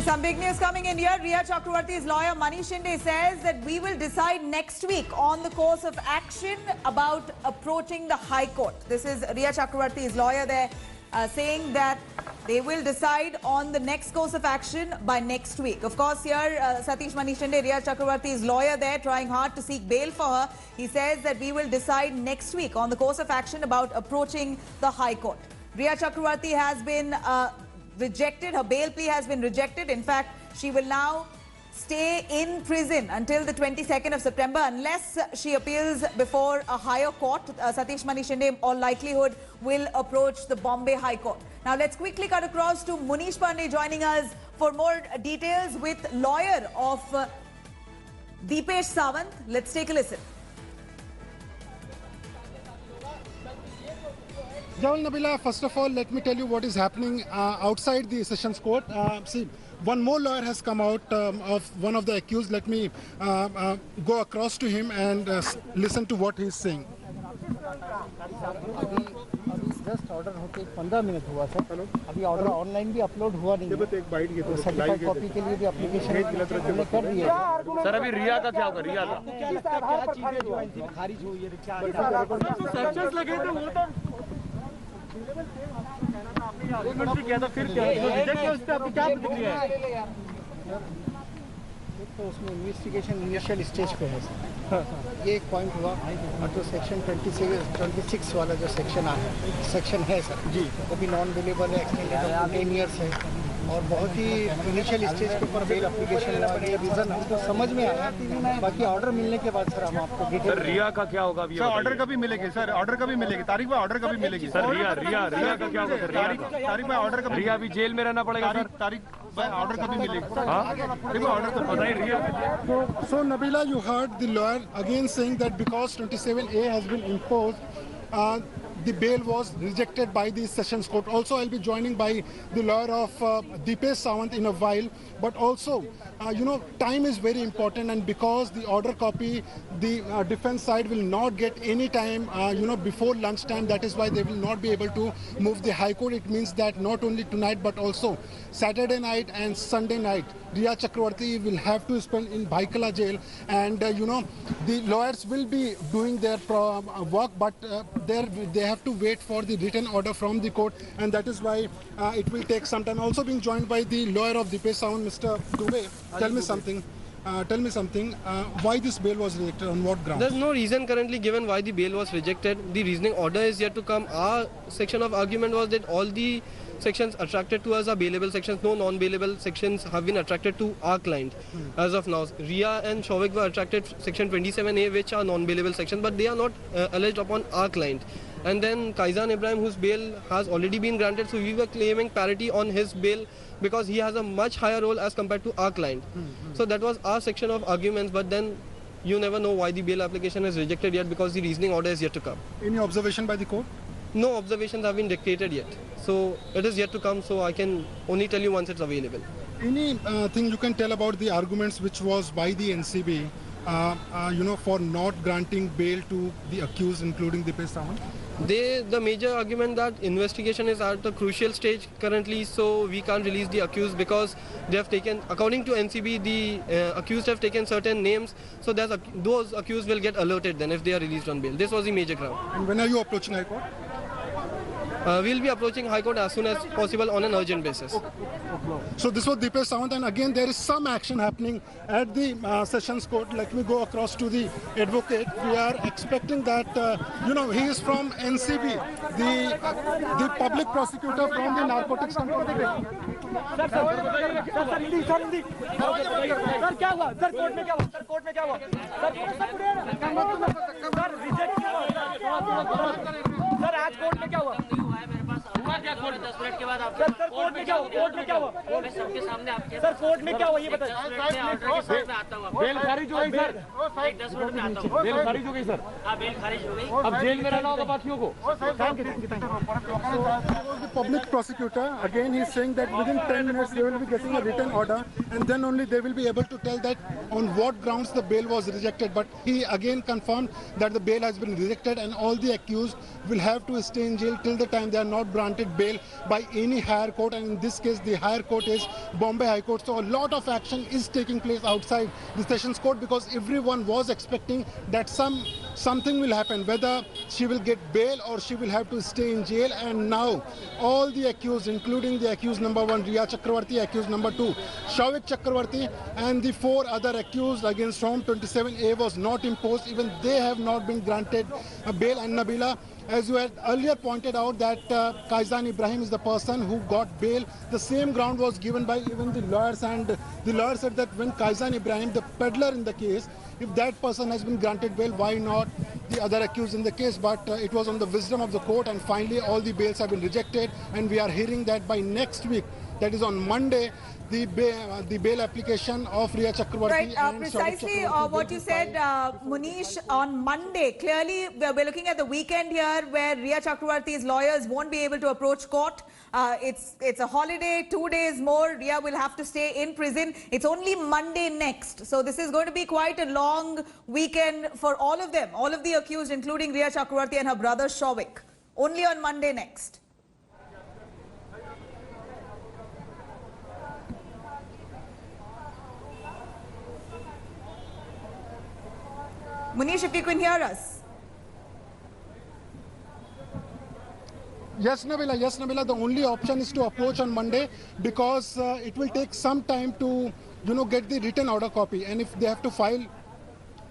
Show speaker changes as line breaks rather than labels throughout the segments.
Some big news coming in here. Riya Chakravarti's lawyer Manish Shinde says that we will decide next week on the course of action about approaching the High Court. This is Riya Chakravarti's lawyer there saying that they will decide on the next course of action by next week. Of course, here Satish Manish Shinde, Riya Chakravarti's lawyer there, trying hard to seek bail for her. He says that we will decide next week on the course of action about approaching the High Court. Riya Chakravarti has been rejected. Her bail plea has been rejected. In fact, she will now stay in prison until the 22nd of September unless she appeals before a higher court. Satish Manish Shinde, all likelihood, will approach the Bombay High Court. Now, let's quickly cut across to Munish Pandey joining us for more details with lawyer of Deepesh Sawant. Let's take a listen.
Jawal Nabila, first of all, let me tell you what is happening outside the Sessions Court. See, one more lawyer has come out of one of the accused. Let me go across to him and listen to what he is saying.
Just order होके 15 minute हुआ sir. अभी order online भी upload हुआ नहीं है। तो certified copy के लिए भी एप्लीकेशन हमने कर दी है।
सर अभी रिया का क्या होगा? रिया का
क्या चीजें जो है खारिज हुई है?
सर्चेस लगे थे वो तो एक मिनट से किया था, फिर क्या रिजेक्ट किया, उस पे आपकी क्या प्रतिक्रिया है?
तो उसमें इन्वेस्टिगेशन इनिशियल स्टेज पे है सर। ये एक पॉइंट हुआ और जो सेक्शन 26 वाला जो सेक्शन है सर जी, वो भी नॉन अवेलेबल है, एक्सटेंडेड 10 ईयर्स है और बहुत ही इनिशियल स्टेज के ऊपर बेल एप्लीकेशन रीजन हमको समझ में आया। बाकी ऑर्डर मिलने के बाद सर हम आपको डिटेल।
रिया का क्या होगा?
सर ऑर्डर कभी मिलेगी? सर ऑर्डर कभी मिलेगी? तारीख में ऑर्डर कभी मिलेगी?
सर रिया का क्या होगा?
तारीख में ऑर्डर कभी?
रिया अभी जेल में रहना पड़ेगा सर।
तारीख ऑर्डर कभी मिलेगी?
ऑर्डर तो पता ही रिया।
So Nabila, you heard the lawyer again saying that because 27A has been imposed, the bail was rejected by the Sessions Court. Also, I'll be joining by the lawyer of Deepesh Sawant in a while. But also, time is very important, and because the order copy, the defense side will not get any time, before lunchtime. That is why they will not be able to move the High Court. It means that not only tonight, but also Saturday night and Sunday night, Riya Chakravarti will have to spend in Bhaikala jail, and the lawyers will be doing their work, but they have to wait for the written order from the court, and that is why it will take some time. Also being joined by the lawyer of Deepesh Sawant, Mr. Dubey. Tell me something. Why this bail was rejected? On what grounds?
There's no reason currently given why the bail was rejected. The reasoning order is yet to come. Our section of argument was that all the sections attracted to us are bailable sections. No non-bailable sections have been attracted to our client as of now. Riya and Shovik were attracted section 27A, which are non-bailable sections, but they are not alleged upon our client. And then Kaizan Ibrahim, whose bail has already been granted, so we were claiming parity on his bail because he has a much higher role as compared to our client. So that was our section of arguments, but then you never know why the bail application is rejected yet because the reasoning order is yet to come.
Any observation by the court?
No observations have been dictated yet. So it is yet to come, so I can only tell you once it's available.
Any thing you can tell about the arguments which was by the NCB, for not granting bail to the accused, including Deepesh Sawant?
The major argument that investigation is at a crucial stage currently, so we can't release the accused because they have taken, according to NCB, the accused have taken certain names, so those accused will get alerted then if they are released on bail. This was the major ground.
And when are you approaching High Court?
We'll be approaching High Court as soon as possible on an urgent basis.
So this was Deepesh Sawant, and again there is some action happening at the Sessions Court. Let me go across to the advocate. We are expecting that, he is from NCB, the public prosecutor from the Narcotics Control Bureau.
Sir आज court में क्या हुआ? हुआ क्या court? 10 minute के बाद आप sir court में क्या हुआ? मैं सबके सामने आपके सर कोर्ट में क्या हुआ ये बताइए। मैं ऑर्डर के साथ में आता हूँ। बेल खारिज हो गई सर। 10 मिनट में आता हूँ। बेल खारिज हो गई सर। हाँ बेल खारिज हो गई। अब जेल में रहना होगा बाकियों को।
The public prosecutor, again he is saying that within 10 minutes they will be getting a written order, and then only they will be able to tell that on what grounds the bail was rejected. But he again confirmed that the bail has been rejected and all the accused will have to stay in jail till the time they are not granted granted bail by any higher court, and in this case the higher court is Bombay High Court. So a lot of action is taking place outside the Sessions Court because everyone was expecting that something will happen, whether she will get bail or she will have to stay in jail. And now all the accused, including the accused number 1 Riya Chakravarti, accused number 2 Souvik Chakravarti, and the 4 other accused against whom 27A was not imposed, even they have not been granted bail. And Nabila, as you had earlier pointed out, that Kaizan Ibrahim is the person who got bail. The same ground was given by even the lawyers, and the lawyer said that when Kaizan Ibrahim, the peddler in the case, if that person has been granted bail, why not the other accused in the case? But it was on the wisdom of the court, and finally all the bails have been rejected, and we are hearing that by next week, that is on Monday, the bail application of Riya Chakravarti.
Right,
and
precisely
Chakravarti
what you said, Munish, on Monday. Clearly, we're looking at the weekend here where Riya Chakravarti's lawyers won't be able to approach court. It's a holiday, 2 days more. Riya will have to stay in prison. It's only Monday next. So this is going to be quite a long weekend for all of them, all of the accused, including Riya Chakravarti and her brother Souvik. Only on Monday next. Munish, if you can hear us.
Yes, Nabila, the only option is to approach on Monday because it will take some time to, get the written order copy. And if they have to file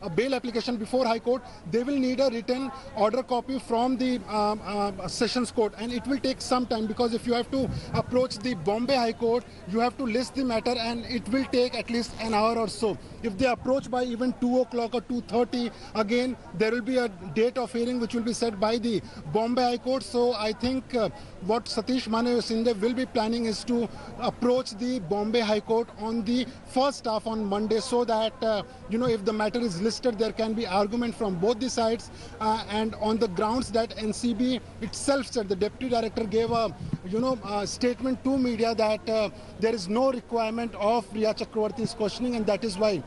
a bail application before High Court, they will need a written order copy from the Sessions Court, and it will take some time because if you have to approach the Bombay High Court, you have to list the matter, and it will take at least an hour or so. If they approach by even 2 o'clock or 2:30, again there will be a date of hearing which will be set by the Bombay High Court. So I think what Satish Mane Sinde will be planning is to approach the Bombay High Court on the first half on Monday, so that if the matter is listed, there can be argument from both the sides, and on the grounds that NCB itself said, the deputy director gave a statement to media that there is no requirement of Riya Chakravarti's questioning, and that is why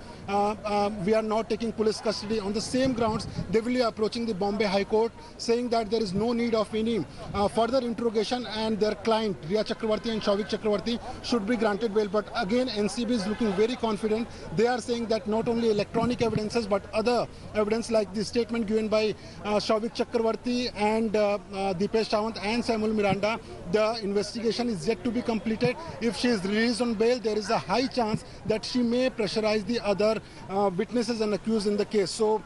we are not taking police custody. On the same grounds, they will be approaching the Bombay High Court, saying that there is no need of any further interrogation, and their client Riya Chakravarti and Souvik Chakravarti should be granted bail. But again, NCB is looking very confident. They are saying that not only electronic evidences but other evidence like the statement given by Souvik Chakravarti and Deepesh Sawant and Samuel Miranda, the investigation is yet to be completed. If she is released on bail, there is a high chance that she may pressurize the other witnesses and accused in the case. So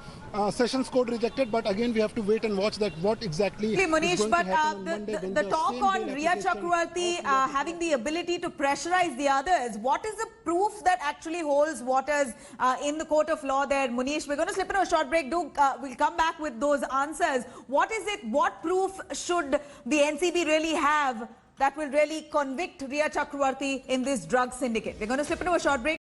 Sessions Court rejected, but again we have to wait and watch that what exactly
Manish,
is going
but
to happen on Monday.
the talk on Riya Chakravarti having the ability to pressurize the others, what is the proof that actually holds waters in the court of law there, Munish? We're going to slip into a short break. We'll come back with those answers. What is it, what proof should the NCB really have that will really convict Riya Chakravarti in this drug syndicate? We're going to slip into a short break.